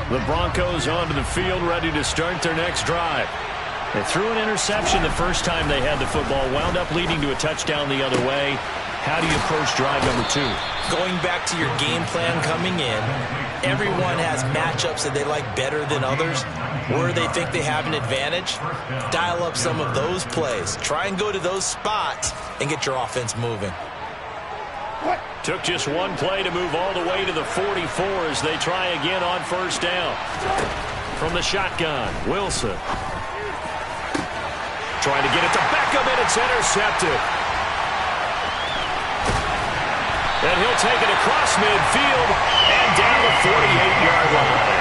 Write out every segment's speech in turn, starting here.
The Broncos onto the field, ready to start their next drive. They threw an interception the first time they had the football, wound up leading to a touchdown the other way. How do you approach drive number 2? Going back to your game plan coming in, everyone has matchups that they like better than others. Where they think they have an advantage, dial up some of those plays. Try and go to those spots and get your offense moving. Took just one play to move all the way to the 44 as they try again on first down. From the shotgun, Wilson. Trying to get it to Beckham, and it's intercepted. And he'll take it across midfield and down the 48-yard line.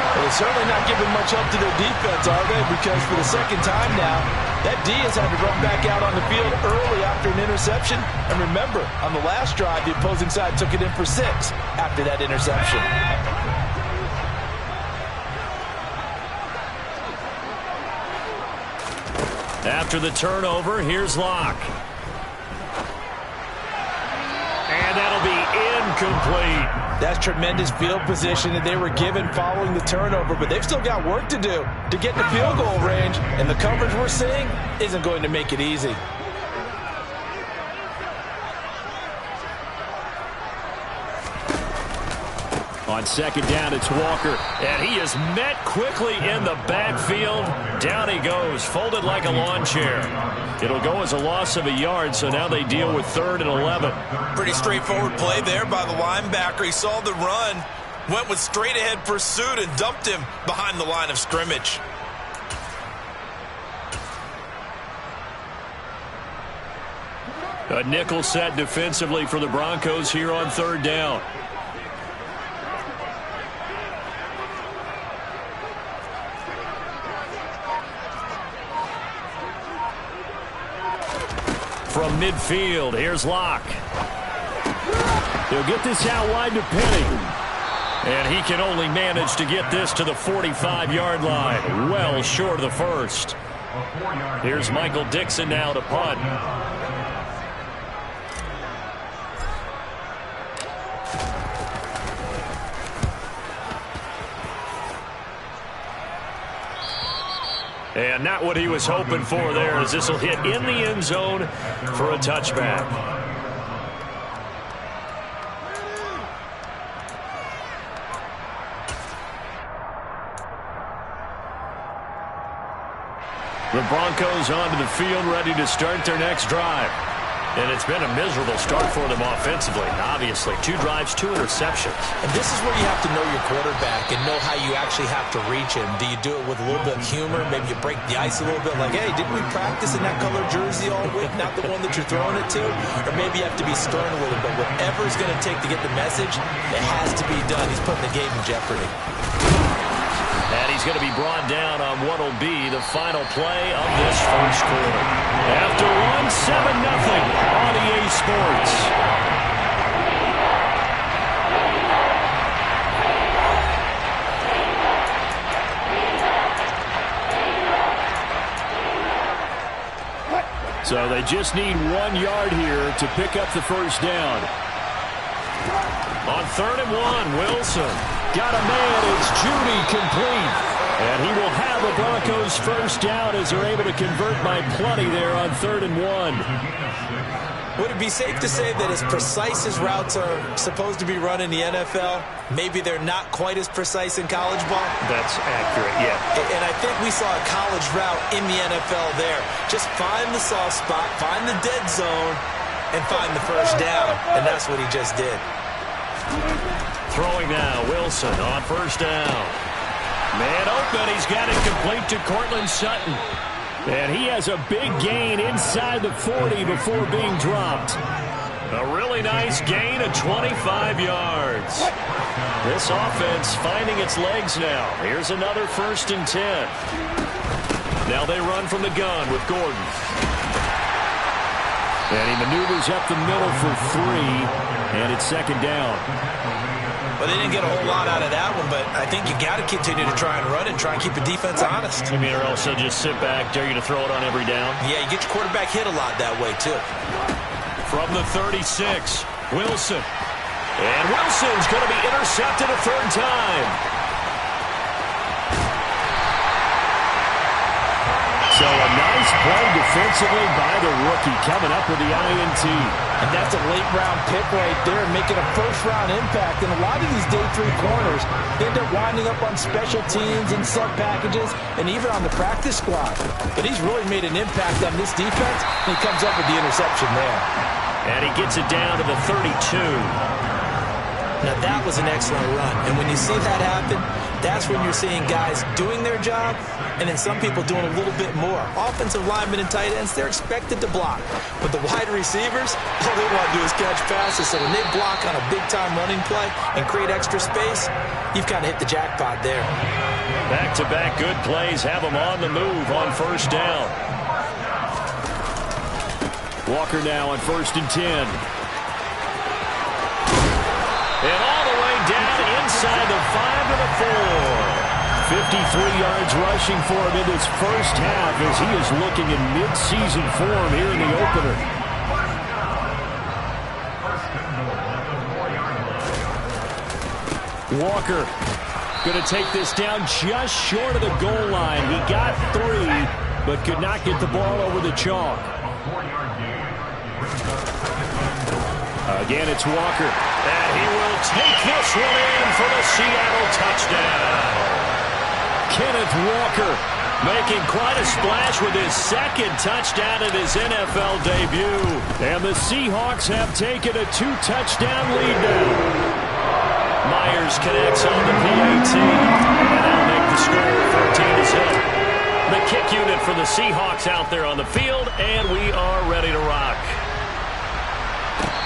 Well, they're certainly not giving much help to their defense, are they? Because for the second time now, that D has had to run back out on the field early after an interception. And remember, on the last drive, the opposing side took it in for 6 after that interception. After the turnover, here's Locke. And that'll be incomplete. That's tremendous field position that they were given following the turnover, but they've still got work to do to get to field goal range, and the coverage we're seeing isn't going to make it easy. On second down, it's Walker, and he is met quickly in the backfield. Down he goes, folded like a lawn chair. It'll go as a loss of a yard, so now they deal with 3rd and 11. Pretty straightforward play there by the linebacker. He saw the run, went with straight-ahead pursuit, and dumped him behind the line of scrimmage. A nickel set defensively for the Broncos here on 3rd down. From midfield, here's Locke. He'll get this out wide to Penny. And he can only manage to get this to the 45-yard line. Well short of the first. Here's Michael Dixon now to punt. And not what he was hoping for there, as this will hit in the end zone for a touchback. The Broncos onto the field, ready to start their next drive. And it's been a miserable start for them offensively. Obviously, 2 drives, 2 interceptions. And this is where you have to know your quarterback and know how you actually have to reach him. Do you do it with a little bit of humor? Maybe you break the ice a little bit, like, hey, didn't we practice in that color jersey all week, not the one that you're throwing it to? Or maybe you have to be stern with him. But whatever it's going to take to get the message, it has to be done. He's putting the game in jeopardy. And he's going to be brought down on what will be the final play of this first quarter. After 1-7-0 on EA Sports. So they just need 1 yard here to pick up the first down. On 3rd and 1, Wilson. Got a man, it's Judy, complete. And he will have the Broncos first down as they're able to convert by plenty there on 3rd and 1. Would it be safe to say that as precise as routes are supposed to be run in the NFL, maybe they're not quite as precise in college ball? That's accurate, yeah. And I think we saw a college route in the NFL there. Just find the soft spot, find the dead zone, and find the first down. And that's what he just did. Throwing now, Wilson on first down. Man open, he's got it complete to Cortland Sutton. And he has a big gain inside the 40 before being dropped. A really nice gain of 25 yards. This offense finding its legs now. Here's another 1st and 10. Now they run from the gun with Gordon. And he maneuvers up the middle for 3, and it's 2nd down. Well, they didn't get a whole lot out of that one, but I think you got to continue to try and run and try and keep the defense honest. You mean, or else they'll just sit back, dare you to throw it on every down? Yeah, you get your quarterback hit a lot that way, too. From the 36, Wilson. And Wilson's going to be intercepted a 3rd time. Nice play defensively by the rookie, coming up with the INT. And that's a late-round pick right there, making a first-round impact. And a lot of these day 3 corners end up winding up on special teams and sub packages and even on the practice squad. But he's really made an impact on this defense, and he comes up with the interception there. And he gets it down to the 32. Now, that was an excellent run. And when you see that happen, that's when you're seeing guys doing their job and then some people doing a little bit more. Offensive linemen and tight ends, they're expected to block. But the wide receivers, all they want to do is catch passes. So when they block on a big-time running play and create extra space, you've kind of hit the jackpot there. Back-to-back good plays have them on the move on first down. Walker now on 1st and 10. And all the way down inside the 5 to the 4. 53 yards rushing for him in this first half as he is looking in mid-season form here in the opener. Walker going to take this down just short of the goal line. He got 3, but could not get the ball over the chalk. Again, it's Walker. And he will take this one in for the Seattle touchdown. Kenneth Walker making quite a splash with his 2nd touchdown in his NFL debut. And the Seahawks have taken a 2-touchdown lead now. Myers connects on the PAT. And that'll make the score 14-7. The kick unit for the Seahawks out there on the field. And we are ready to rock.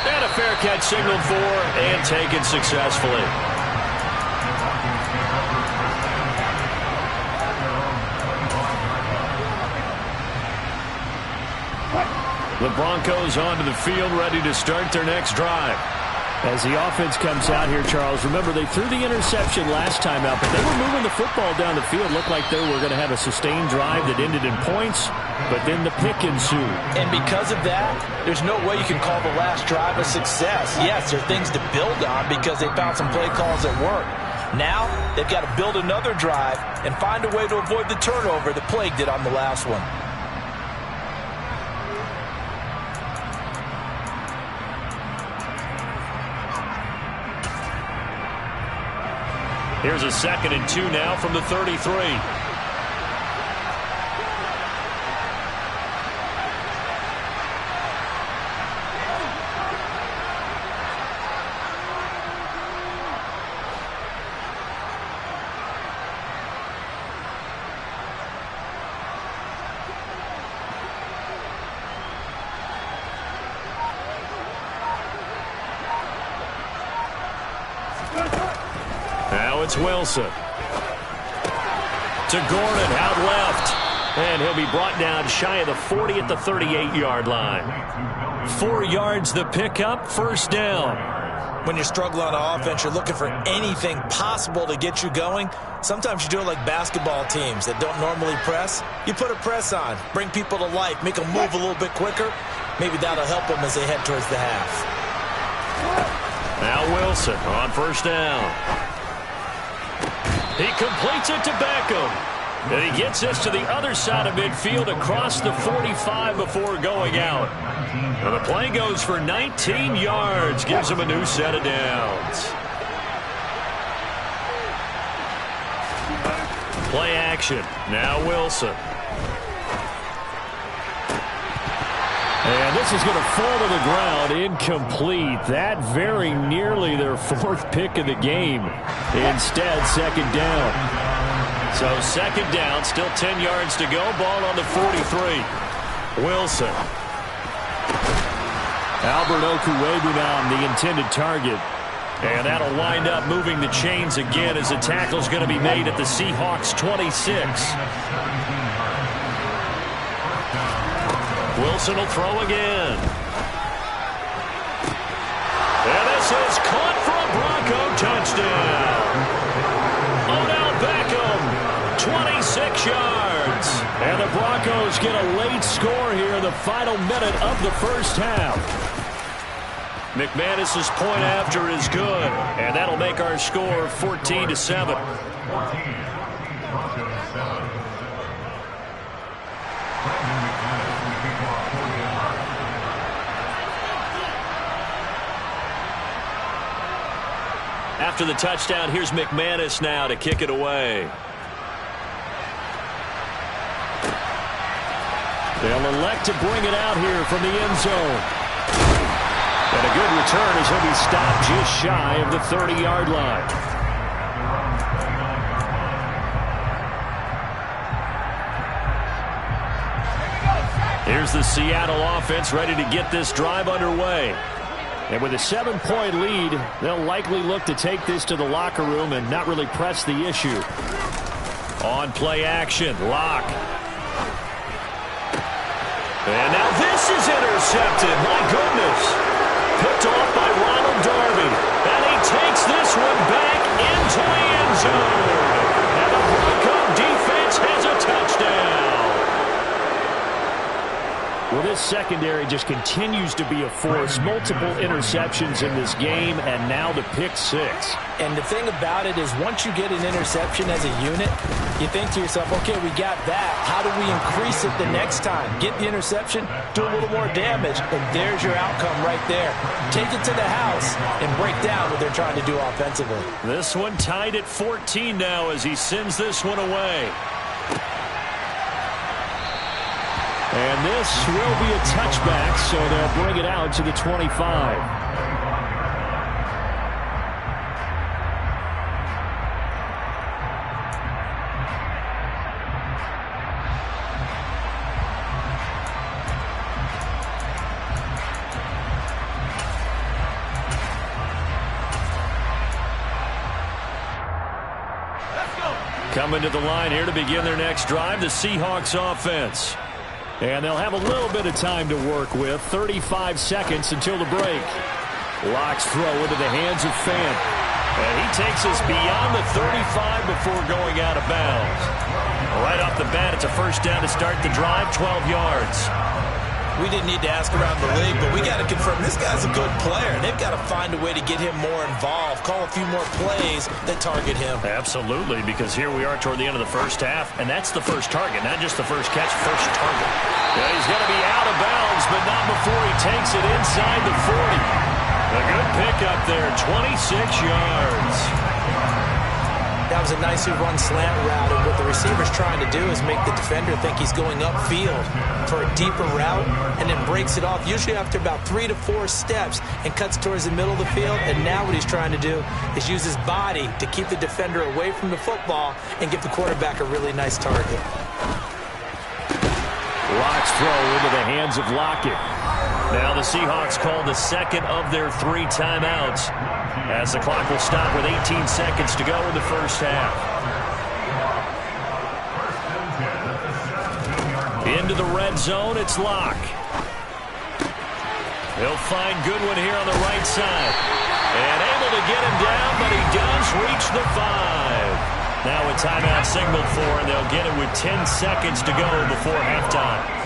And a fair catch signaled for and taken successfully. The Broncos onto the field, ready to start their next drive. As the offense comes out here, Charles, remember they threw the interception last time out, but they were moving the football down the field. Looked like they were going to have a sustained drive that ended in points, but then the pick ensued. And because of that, there's no way you can call the last drive a success. Yes, there are things to build on because they found some play calls that work. Now, they've got to build another drive and find a way to avoid the turnover that plagued it on the last one. Here's a 2nd and 2 now from the 33. Now it's Wilson. To Gordon, out left. And he'll be brought down shy of the 40 at the 38-yard line. 4 yards the pickup, first down. When you're struggling on offense, you're looking for anything possible to get you going. Sometimes you do it like basketball teams that don't normally press. You put a press on, bring people to life, make them move a little bit quicker. Maybe that'll help them as they head towards the half. Now Wilson on first down. He completes it to Beckham. And he gets this to the other side of midfield across the 45 before going out. Now the play goes for 19 yards. Gives him a new set of downs. Play action. Now Wilson. And this is going to fall to the ground, incomplete. That very nearly their 4th pick of the game. Instead, 2nd down. So 2nd down, still 10 yards to go. Ball on the 43. Wilson. Albert Okuwebu now the intended target. And that'll wind up moving the chains again as the tackle's going to be made at the Seahawks 26. Wilson will throw again. And this is caught for a Bronco touchdown. Odell Beckham, 26 yards. And the Broncos get a late score here in the final minute of the first half. McManus's point after is good. And that'll make our score 14-7. After the touchdown, here's McManus now to kick it away. They'll elect to bring it out here from the end zone. And a good return as he'll be stopped just shy of the 30-yard line. Here's the Seattle offense ready to get this drive underway. And with a 7-point lead, they'll likely look to take this to the locker room and not really press the issue. On play action, Locke. And now this is intercepted. My goodness. Picked off by Ronald Darby. And he takes this one back into the end zone. And the Bronco defense has a touchdown. Well, this secondary just continues to be a force. Multiple interceptions in this game, and now the pick six. And the thing about it is once you get an interception as a unit, you think to yourself, okay, we got that. How do we increase it the next time? Get the interception, do a little more damage, and there's your outcome right there. Take it to the house and break down what they're trying to do offensively. This one tied at 14 now as he sends this one away. And this will be a touchback, so they'll bring it out to the 25. Coming to the line here to begin their next drive, the Seahawks offense. And they'll have a little bit of time to work with. 35 seconds until the break. Locke's throw into the hands of Fant. And he takes us beyond the 35 before going out of bounds. Right off the bat, it's a first down to start the drive, 12 yards. We didn't need to ask around the league, but we got to confirm this guy's a good player. They've got to find a way to get him more involved, call a few more plays that target him. Absolutely, because here we are toward the end of the first half, and that's the first target, not just the first catch, first target. Yeah, he's going to be out of bounds, but not before he takes it inside the 40. A good pickup there, 26 yards. That was a nicely run slant route, and what the receiver's trying to do is make the defender think he's going upfield for a deeper route, and then breaks it off, usually after about 3 to 4 steps, and cuts towards the middle of the field. And now what he's trying to do is use his body to keep the defender away from the football and give the quarterback a really nice target. Locke's throw into the hands of Lockett. Now the Seahawks call the second of their 3 timeouts, as the clock will stop with 18 seconds to go in the first half. Into the red zone, it's Locke. He'll find Goodwin here on the right side. And able to get him down, but he does reach the 5. Now a timeout signaled for, and they'll get it with 10 seconds to go before halftime.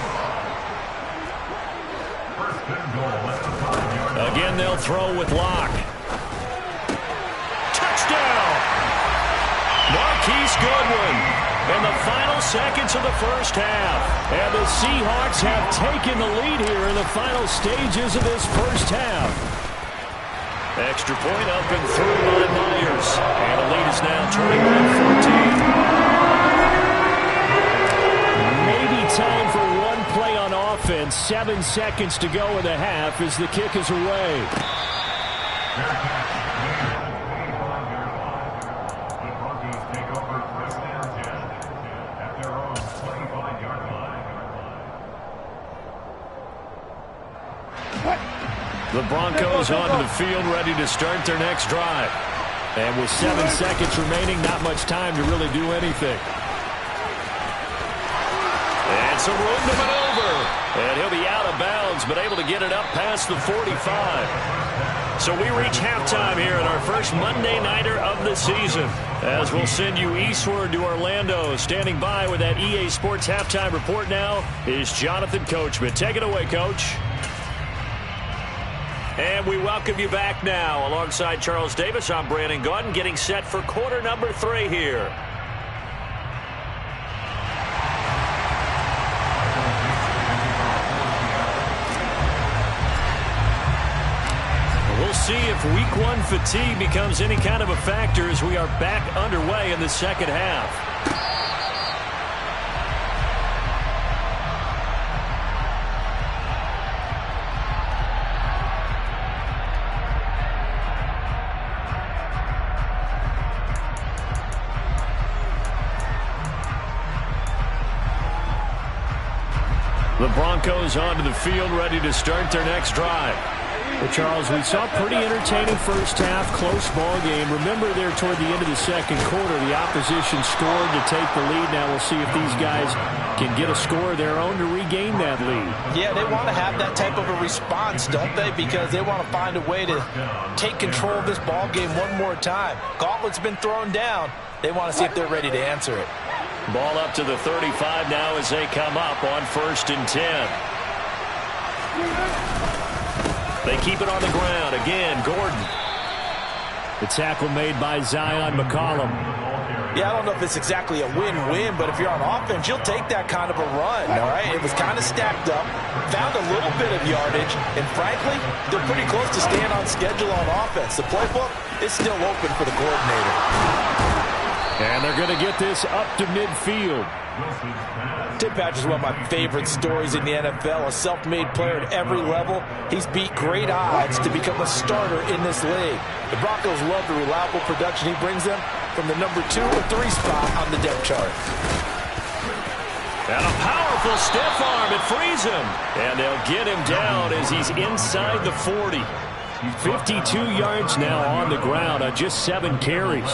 Again, they'll throw with Locke. Touchdown! Marquise Goodwin in the final seconds of the first half. And the Seahawks have taken the lead here in the final stages of this first half. Extra point up and through by Myers. And the lead is now 21-14. Maybe time for one play on offense. 7 seconds to go in the half as the kick is away. The Broncos onto the field, ready to start their next drive. And with 7 seconds remaining, not much time to really do anything. And some room to maneuver. And he'll be out of bounds, but able to get it up past the 45. So we reach halftime here in our first Monday Nighter of the season, as we'll send you eastward to Orlando. Standing by with that EA Sports halftime report now is Jonathan Coachman. Take it away, Coach. And we welcome you back now. Alongside Charles Davis, I'm Brandon Gaudin, getting set for quarter number 3 here. We'll see if week one fatigue becomes any kind of a factor as we are back underway in the second half. The Broncos onto the field, ready to start their next drive. Well, Charles, we saw pretty entertaining first half, close ball game. Remember there toward the end of the second quarter, the opposition scored to take the lead. Now we'll see if these guys can get a score of their own to regain that lead. Yeah, they want to have that type of a response, don't they? Because they want to find a way to take control of this ball game one more time. Gauntlet's been thrown down. They want to see if they're ready to answer it. Ball up to the 35 now as they come up on 1st and 10. They keep it on the ground. Again, Gordon. The tackle made by Zion McCollum. Yeah, I don't know if it's exactly a win-win, but if you're on offense, you'll take that kind of a run, all right? It was kind of stacked up, found a little bit of yardage, and frankly, they're pretty close to staying on schedule on offense. The playbook is still open for the coordinator. And they're going to get this up to midfield. Tim Patrick's one of my favorite stories in the NFL. A self-made player at every level. He's beat great odds to become a starter in this league. The Broncos love the reliable production he brings them from the number 2 or 3 spot on the depth chart. And a powerful stiff arm. It frees him. And they'll get him down as he's inside the 40. 52 yards now on the ground on just 7 carries.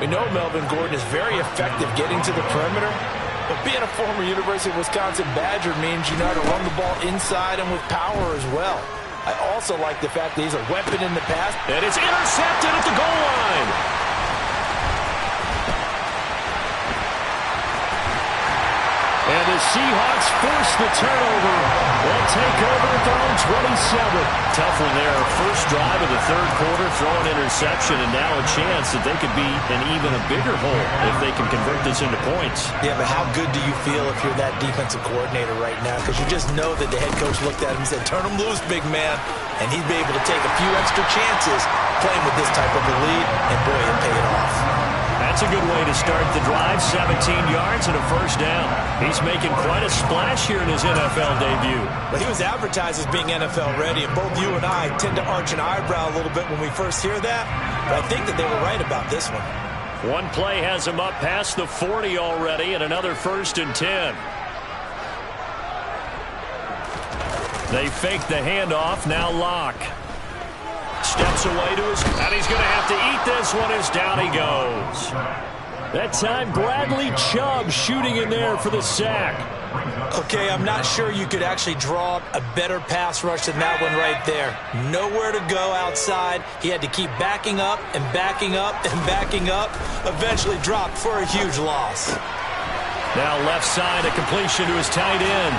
We know Melvin Gordon is very effective getting to the perimeter, but being a former University of Wisconsin Badger means you know how to run the ball inside and with power as well. I also like the fact that he's a weapon in the pass. And it's intercepted at the goal line. And the Seahawks force the turnover. They'll take over at their own 27. Tough one there. First drive of the third quarter, throw an interception, and now a chance that they could be in even a bigger hole if they can convert this into points. Yeah, but how good do you feel if you're that defensive coordinator right now? Because you just know that the head coach looked at him and said, turn him loose, big man. And he'd be able to take a few extra chances playing with this type of a lead, and boy, it paid off. That's a good way to start the drive. 17 yards and a first down. He's making quite a splash here in his NFL debut. But he was advertised as being NFL ready, and both you and I tend to arch an eyebrow a little bit when we first hear that. But I think that they were right about this one. One play has him up past the 40 already, and another 1st and 10. They fake the handoff. Now Locke. Steps away to his, and he's going to have to eat this one as down he goes. That time, Bradley Chubb shooting in there for the sack. Okay, I'm not sure you could actually draw up a better pass rush than that one right there. Nowhere to go outside. He had to keep backing up and backing up and backing up. Eventually dropped for a huge loss. Now left side, a completion to his tight end.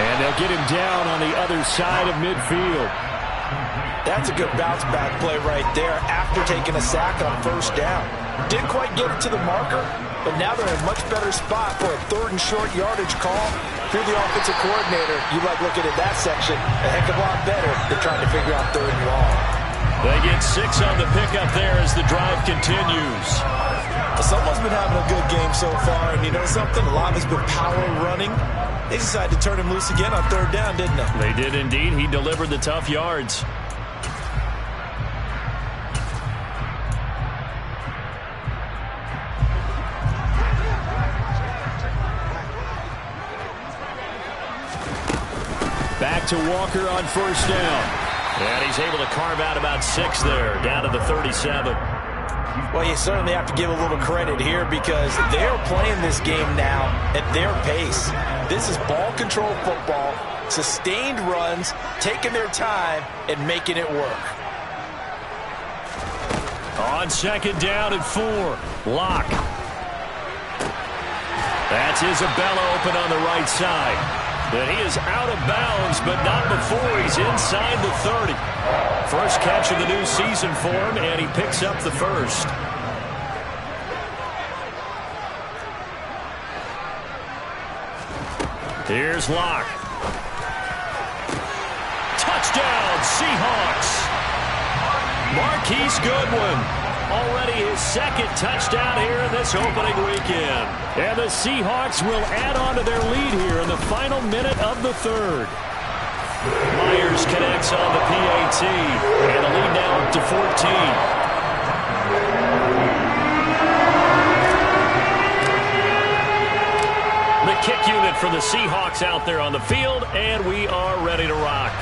And they'll get him down on the other side of midfield. That's a good bounce-back play right there after taking a sack on first down. Didn't quite get it to the marker, but now they're in a much better spot for a 3rd and short yardage call. If you're the offensive coordinator, you like looking at that section a heck of a lot better than trying to figure out 3rd and long. They get 6 on the pickup there as the drive continues. Someone's been having a good game so far, and you know something? A lot of it's been power running. They decided to turn him loose again on 3rd down, didn't they? They did indeed. He delivered the tough yards. Back to Walker on first down. And he's able to carve out about 6 there, down to the 37. Well, you certainly have to give a little credit here because they're playing this game now at their pace. This is ball control football, sustained runs, taking their time, and making it work. On 2nd down and 4, Locke. That's Isabella open on the right side. But he is out of bounds, but not before he's inside the 30. First catch of the new season for him, and he picks up the first. Here's Locke. Touchdown, Seahawks. Marquise Goodwin, already his second touchdown here in this opening weekend. And the Seahawks will add on to their lead here in the final minute of the third. Myers connects on the PAT, and the lead now up to 14. The kick unit for the Seahawks out there on the field, and we are ready to rock.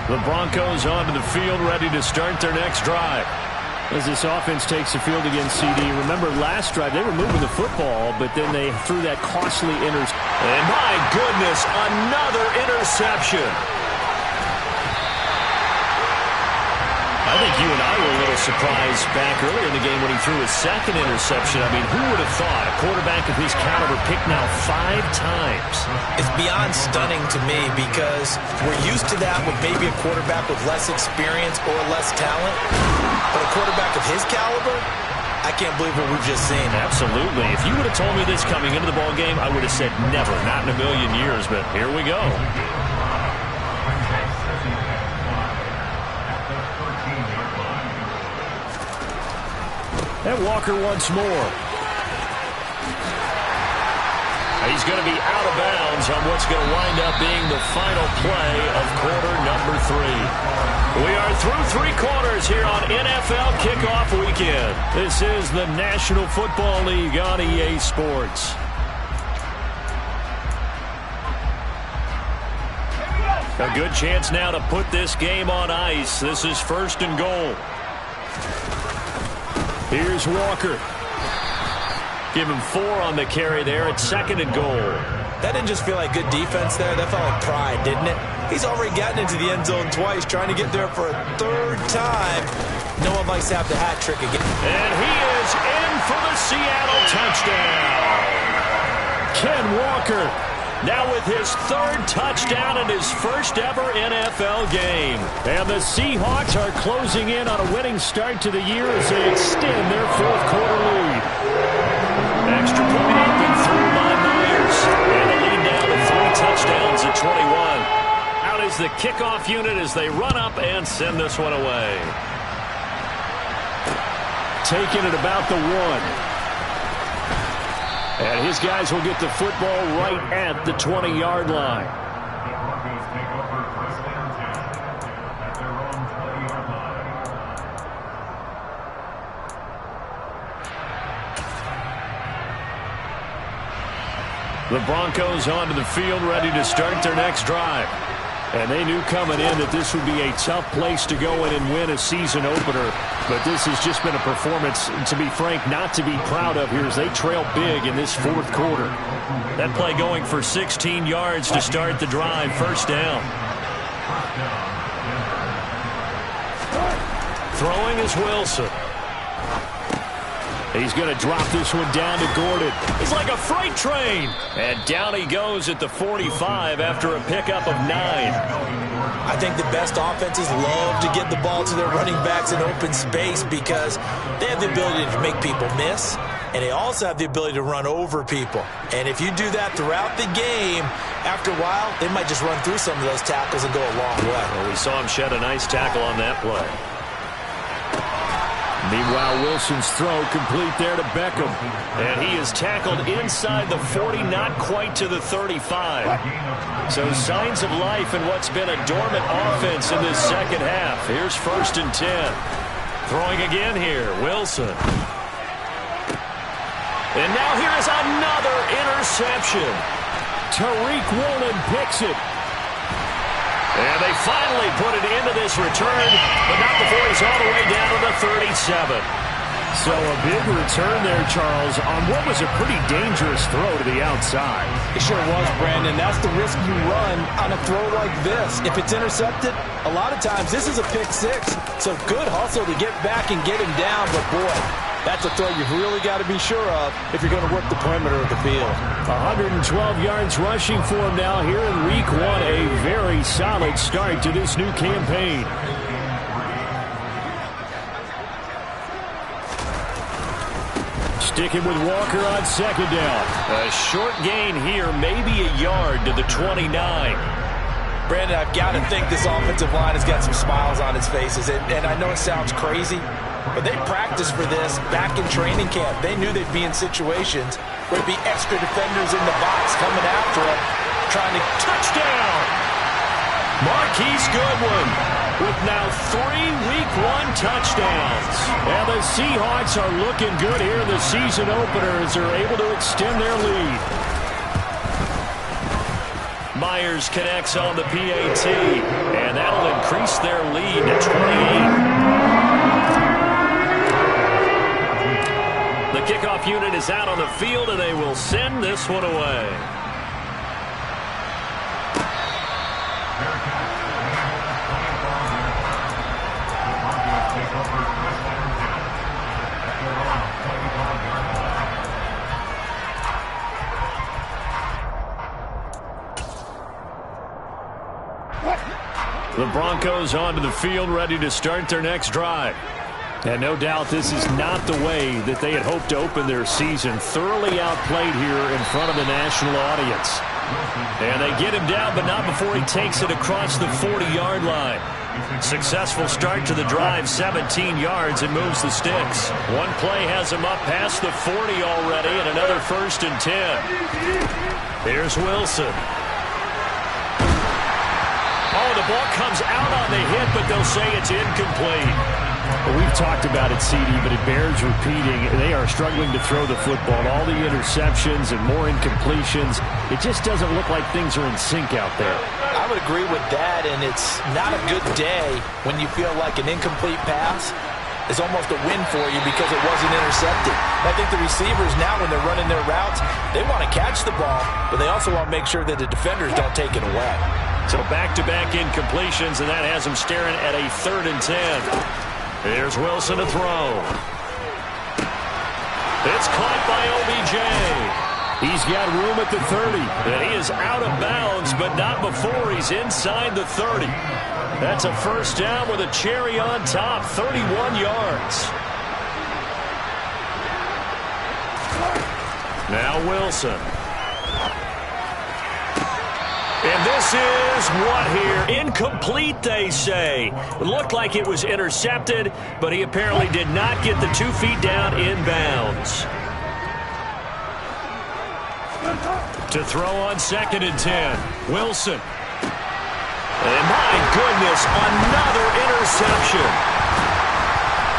The Broncos onto the field, ready to start their next drive. As this offense takes the field against CD. Remember, last drive, they were moving the football, but then they threw that costly interception. And my goodness, another interception. I think you and I were a little surprised back earlier in the game when he threw his second interception. I mean, who would have thought a quarterback of his caliber picked now 5 times? It's beyond stunning to me because we're used to that with maybe a quarterback with less experience or less talent. But a quarterback of his caliber, I can't believe what we've just seen. Absolutely. If you would have told me this coming into the ball game, I would have said never, not in a million years. But here we go. And Walker once more. He's going to be out of bounds on what's going to wind up being the final play of quarter number 3. We are through 3 quarters here on NFL Kickoff Weekend. This is the National Football League on EA Sports. A good chance now to put this game on ice. This is 1st and goal. Here's Walker. Give him 4 on the carry there at 2nd and goal. That didn't just feel like good defense there. That felt like pride, didn't it? He's already gotten into the end zone twice, trying to get there for a 3rd time. No one likes to have the hat trick again. And he is in for the Seattle touchdown. Ken Walker now with his 3rd touchdown in his first ever NFL game. And the Seahawks are closing in on a winning start to the year as they extend their 4th quarter lead. Extra point up and through by Myers. And the lead now to 3 touchdowns at 21. Out is the kickoff unit as they run up and send this one away. Taking it about the 1. And his guys will get the football right at the 20-yard line. The Broncos onto the field, ready to start their next drive. And they knew coming in that this would be a tough place to go in and win a season opener. But this has just been a performance, to be frank, not to be proud of here as they trail big in this 4th quarter. That play going for 16 yards to start the drive. 1st down. Throwing is Wilson. He's going to drop this one down to Gordon. It's like a freight train. And down he goes at the 45 after a pickup of 9. I think the best offenses love to get the ball to their running backs in open space because they have the ability to make people miss, and they also have the ability to run over people. And if you do that throughout the game, after a while, they might just run through some of those tackles and go a long way. Well, we saw him shed a nice tackle on that play. Meanwhile, Wilson's throw complete there to Beckham. And he is tackled inside the 40, not quite to the 35. So signs of life in what's been a dormant offense in this 2nd half. Here's 1st and 10. Throwing again here, Wilson. And now here is another interception. Tariq Woolen picks it. And they finally put it into this return, but not before he's all the way down to the 37. So a big return there, Charles, on what was a pretty dangerous throw to the outside. It sure was, Brandon. That's the risk you run on a throw like this. If it's intercepted, a lot of times this is a pick 6. So good hustle to get back and get him down, but boy, that's a throw you've really got to be sure of if you're going to work the perimeter of the field. 112 yards rushing for him now here in Week 1. A very solid start to this new campaign. sticking with Walker on second down. A short gain here, maybe a yard to the 29. Brandon, I've got to think this offensive line has got some smiles on its faces. And I know it sounds crazy, but they practiced for this back in training camp. They knew they'd be in situations where there'd be extra defenders in the box coming after them, trying to touchdown. Marquise Goodwin with now 3 Week 1 touchdowns. And the Seahawks are looking good here in the season opener as they're able to extend their lead. Myers connects on the PAT, and that'll increase their lead to 28. The kickoff unit is out on the field, and they will send this one away. The Broncos onto the field, ready to start their next drive. And no doubt this is not the way that they had hoped to open their season. Thoroughly outplayed here in front of the national audience. And they get him down, but not before he takes it across the 40-yard line. Successful start to the drive, 17 yards, and moves the sticks. One play has him up past the 40 already, and another 1st and 10. Here's Wilson. Oh, the ball comes out on the hit, but they'll say it's incomplete. Well, we've talked about it, CD, but it bears repeating. They are struggling to throw the football. All the interceptions and more incompletions. It just doesn't look like things are in sync out there. I would agree with that, and it's not a good day when you feel like an incomplete pass is almost a win for you because it wasn't intercepted. I think the receivers now, when they're running their routes, they want to catch the ball, but they also want to make sure that the defenders don't take it away. So back-to-back incompletions, and that has them staring at a 3rd and 10. Here's Wilson to throw. It's caught by OBJ. He's got room at the 30, and he is out of bounds, but not before he's inside the 30. That's a 1st down with a cherry on top, 31 yards. Now Wilson. And this is what here? Incomplete, they say. It looked like it was intercepted, but he apparently did not get the 2 feet down inbounds. To throw on 2nd and 10. Wilson. And my goodness, another interception.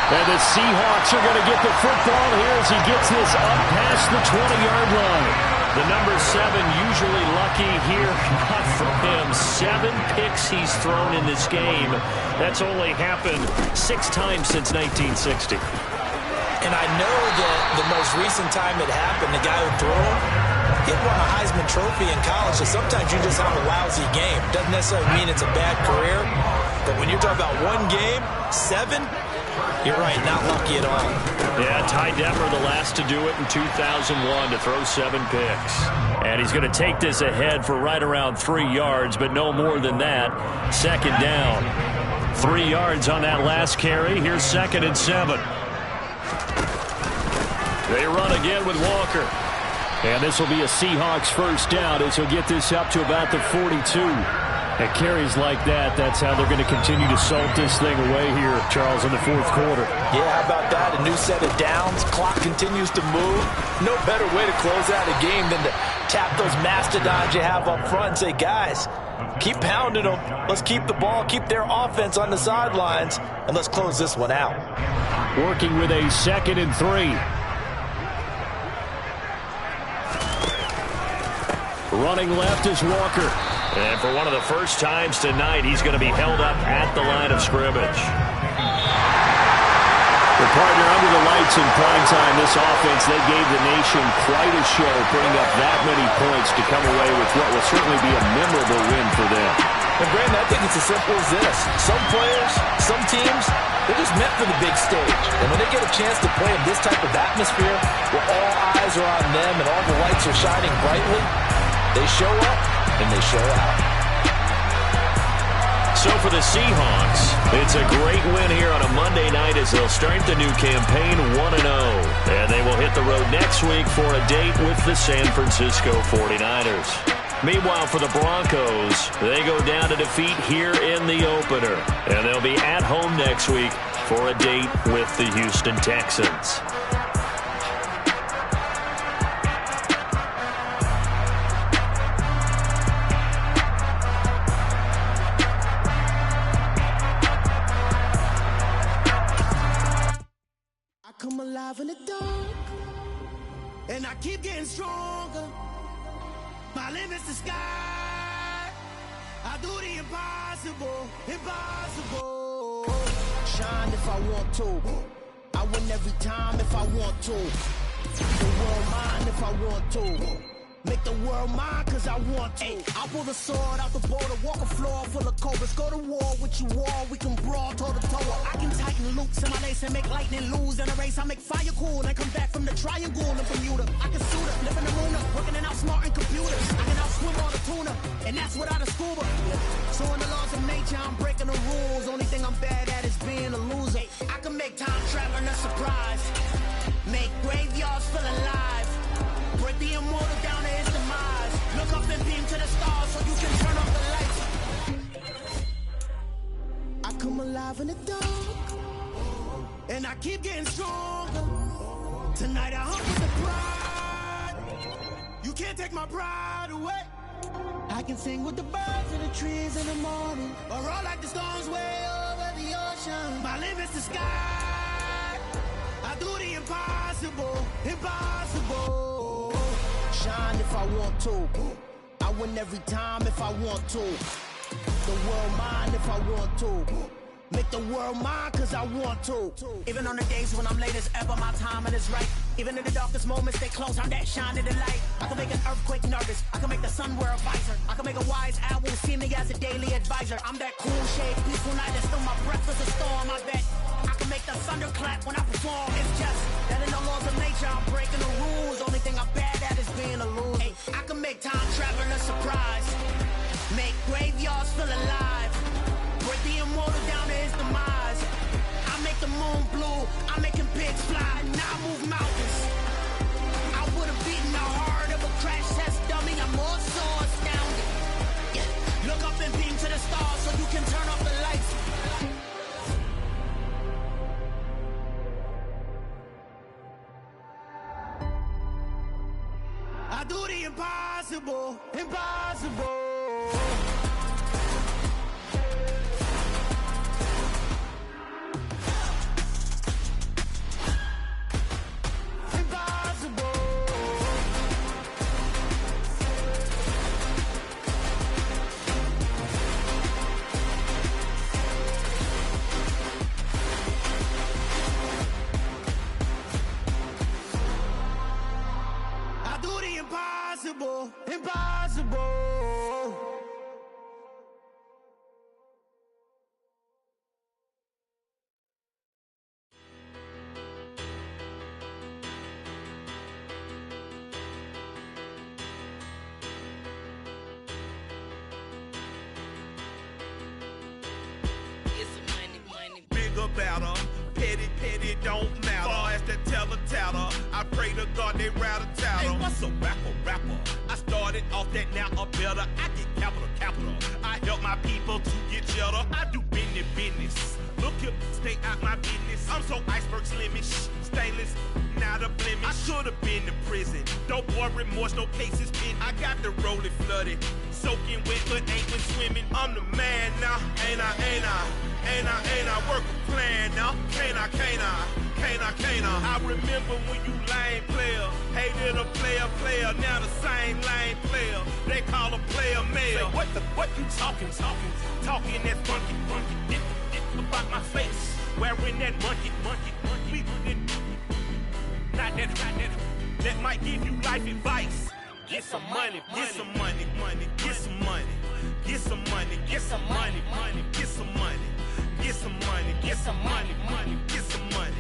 And the Seahawks are going to get the football here as he gets this up past the 20-yard line. The number 7 usually lucky here, not for him. 7 picks he's thrown in this game. That's only happened 6 times since 1960. And I know that the most recent time it happened, the guy who threw him, he won a Heisman Trophy in college, so sometimes you just have a lousy game. Doesn't necessarily mean it's a bad career, but when you're talking about one game, 7, you're right, not lucky at all. Yeah, Ty Detmer, the last to do it in 2001, to throw 7 picks. And he's going to take this ahead for right around 3 yards, but no more than that. 2nd down. 3 yards on that last carry. Here's 2nd and 7. They run again with Walker. And this will be a Seahawks 1st down as he'll get this up to about the 42. At carries like that, that's how they're going to continue to salt this thing away here, Charles, in the 4th quarter. Yeah, how about that? A new set of downs. Clock continues to move. No better way to close out a game than to tap those mastodons you have up front and say, guys, keep pounding them. Let's keep the ball, keep their offense on the sidelines, and let's close this one out. Working with a 2nd and 3. Running left is Walker. And for one of the first times tonight, he's going to be held up at the line of scrimmage. The partner under the lights in prime time, this offense, they gave the nation quite a show, putting up that many points to come away with what will certainly be a memorable win for them. And Brandon, I think it's as simple as this. Some players, some teams, they're just meant for the big stage. And when they get a chance to play in this type of atmosphere, where all eyes are on them and all the lights are shining brightly, they show up and they show out. So for the Seahawks, it's a great win here on a Monday night as they'll start the new campaign 1-0. And they will hit the road next week for a date with the San Francisco 49ers. Meanwhile, for the Broncos, they go down to defeat here in the opener. And they'll be at home next week for a date with the Houston Texans. Come alive in the dark, and I keep getting stronger. My limit's the sky. I do the impossible, impossible. Shine if I want to. I win every time if I want to. The world mine if I want to. Make the world mine cause I want to. I pull the sword out the border, walk a floor full of cobras. Go to war with you all, we can brawl toe to toe. I can tighten loops in my lace and make lightning lose in a race. I make fire cool and come back from the triangle in Bermuda. I can suit up, live in the moon up, working and outsmarting computers. I can outswim all the tuna, and that's without a scuba. So in the laws of nature, I'm breaking the rules. Only thing I'm bad at is being a loser. I can make time traveling a surprise, make graveyards feel alive. Break the immortal down to his demise. Look up and beam to the stars so you can turn off the lights. I come alive in the dark, and I keep getting stronger. Tonight I hunt with the pride. You can't take my pride away. I can sing with the birds and the trees in the morning, or roll like the storms way over the ocean. My limit's the sky. I do the impossible, impossible. Shine if I want to. I win every time if I want to. The world mine if I want to. Make the world mine cause I want to. Even on the days when I'm late as ever, my timing is right. Even in the darkest moments, they close, I'm that shining the light. I can make an earthquake nervous. I can make the sun wear a visor. I can make a wise owl see me as a daily advisor. I'm that cool shade, peaceful night, and still my breath is a storm. I bet I can make the thunder clap when I perform. It's just that in the laws of nature, I'm breaking the rules. Only thing I'm bad at is being a loser. Hey, I can make time traveling a surprise, make graveyards feel alive. Break the immortal down to his demise. I make the moon blue, I'm making pigs fly. Now I move mountains. I would've beaten the heart of a crash test dummy. I'm more so astounded. Yeah. Look up and beam to the stars so you can turn off the lights. I do the impossible, impossible. Impossible, impossible. Bigger, better, petty, don't matter. Far as the teller, I pray to God they rattle tattle. Hey, what's a rapper? I started off that, now I'm better. I get capital. I help my people to get cheddar. I do business. Look here, stay out my business. I'm so iceberg slimish, stainless, not a blemish. I should have been in prison. Don't boy remorse, no cases pinned. I got the rolling flooded, soaking wet, but ain't been swimming. I'm the man now, ain't I? Work a plan now, can't I? I remember when you lame player, hated a player, now the same lame player. They call a player mayor. Say, what you talking that funky, about my face, wearing that monkey. Not that might give you life advice. Get some money, get some money, get some money, get some money, get some money, get some money, get some money, get some money, get some money,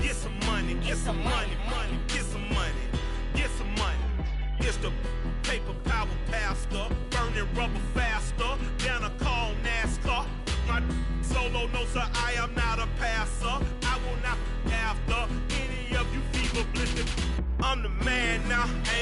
get some money, get some money, get some money, get some money. It's the paper power pastor, burning rubber faster than a cold NASCAR.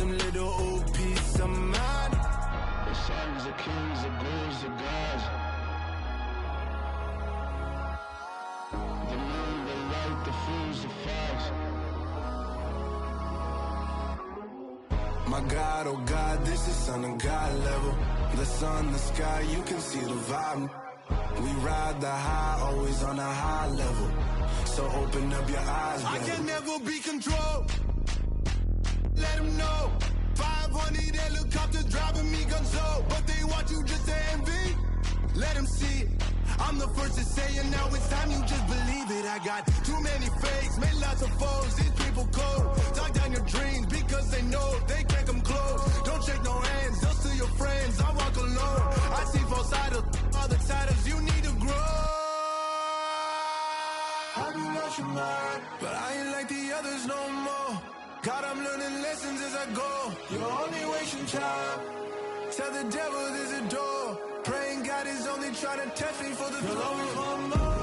some little old peace of mind. The songs of kings, the goals of gods. The moon, the light, the fools, the facts. My God, oh God, this is son of God level. The sun, the sky, you can see the vibe. We ride the high, always on a high level. So open up your eyes, baby. I can never be controlled. Let them know. 500 helicopters driving me gonzo. But they want you just to envy. Let them see it. I'm the first to say it, now it's time you just believe it. I got too many fakes, made lots of foes. These people cold. Talk down your dreams because they know they can't come close. Don't shake no hands, just to your friends. I walk alone. I see false idols, other titles. You need to grow. Have you lost your mind? But I ain't like the others no more. God, I'm learning lessons as I go. You're only wasting time. Tell the devil there's a door. Praying God is only trying to test me for the glory. Always want more.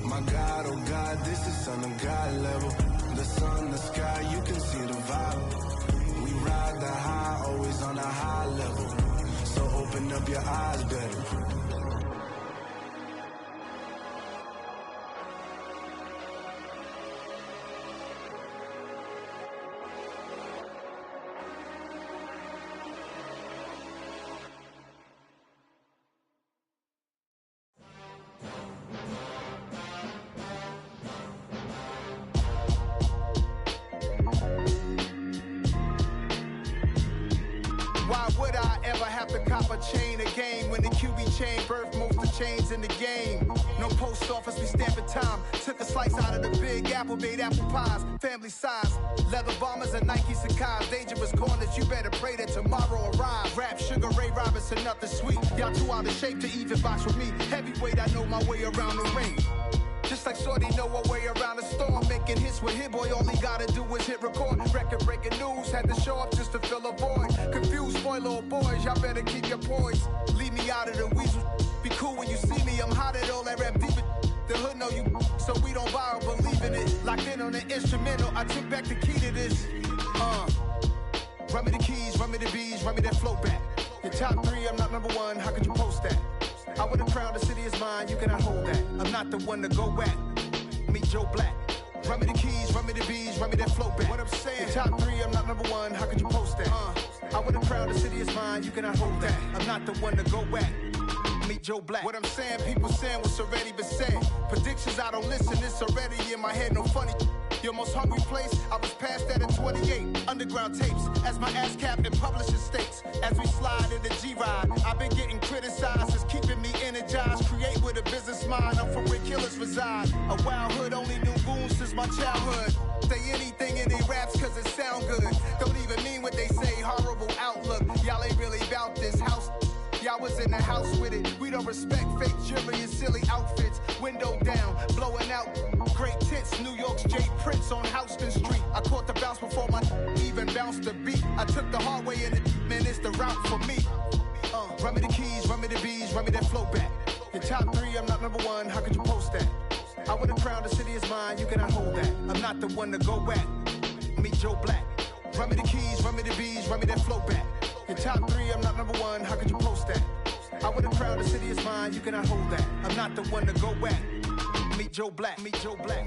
My God, oh God, this is son of God level. The sun, the sky, you can see the vibe. We ride the high, always on a high level. So open up your eyes, baby. Chain a game when the QB chain birthed most of chains in the game. No post office, we stamping time. Took a slice out of the big apple, made apple pies. Family size, leather bombers and Nike Sacai's. Dangerous corners, you better pray that tomorrow arrives. Rap, Sugar Ray Robinson, nothing sweet. Y'all too out of shape to even box with me. Heavyweight, I know my way around the ring. Just like Shorty know her way around the storm. Making hits with Hit Boy, all he gotta do is hit record. Record-breaking news, had to show up just to fill a void. Confused, spoiled little boys, y'all better keep your poise. Leave me out of the weasel. Be cool when you see me, I'm hot at all that rap deep. The hood know you, so we don't borrow, believe in it. Locked in on the instrumental, I took back the key to this. Run me the keys, run me the bees, run me that flow back. Your top three, I'm not number one, how could you post that? I would've crowned the city is mine, you cannot hold that. I'm not the one to go at. Meet Joe Black. Run me the keys, run me the bees, run me that flow back. What I'm saying, your top three, I'm not number one, how could you post that? I would've crowned the city is mine, you cannot hold that. I'm not the one to go at. Meet Joe Black. What I'm saying, people saying what's already been said. Predictions, I don't listen, it's already in my head, no funny. Your most hungry place, I was past that at 28. Underground tapes, as my ass cap in publishing states. As we slide in the G-Ride, I've been getting criticized, it's keeping me energized. Create with a business mind, I'm from where killers reside. A wild hood, only knew goons since my childhood. Say anything in they raps cause it sound good. Don't even mean what they say, horrible outlook. Y'all ain't really about this house. Y'all was in the house with it. We don't respect fake jewelry and silly outfits. Window down, blowing out. Great tits, New York's J. Prince on Houston Street. I caught the bounce before my even bounced the beat. I took the hard way in it, man, it's the route for me. Run me the keys, run me the bees, run me that flow back. Your top three, I'm not number one, how could you post that? I would've crowned the city is mine, you cannot hold that. I'm not the one to go at. Meet Joe Black. Run me the keys, run me the bees, run me that flow back. Your top three, I'm not number one, how could you post that? I would've crowned the city is mine, you cannot hold that. I'm not the one to go at. Meet Joe Black, meet Joe Black.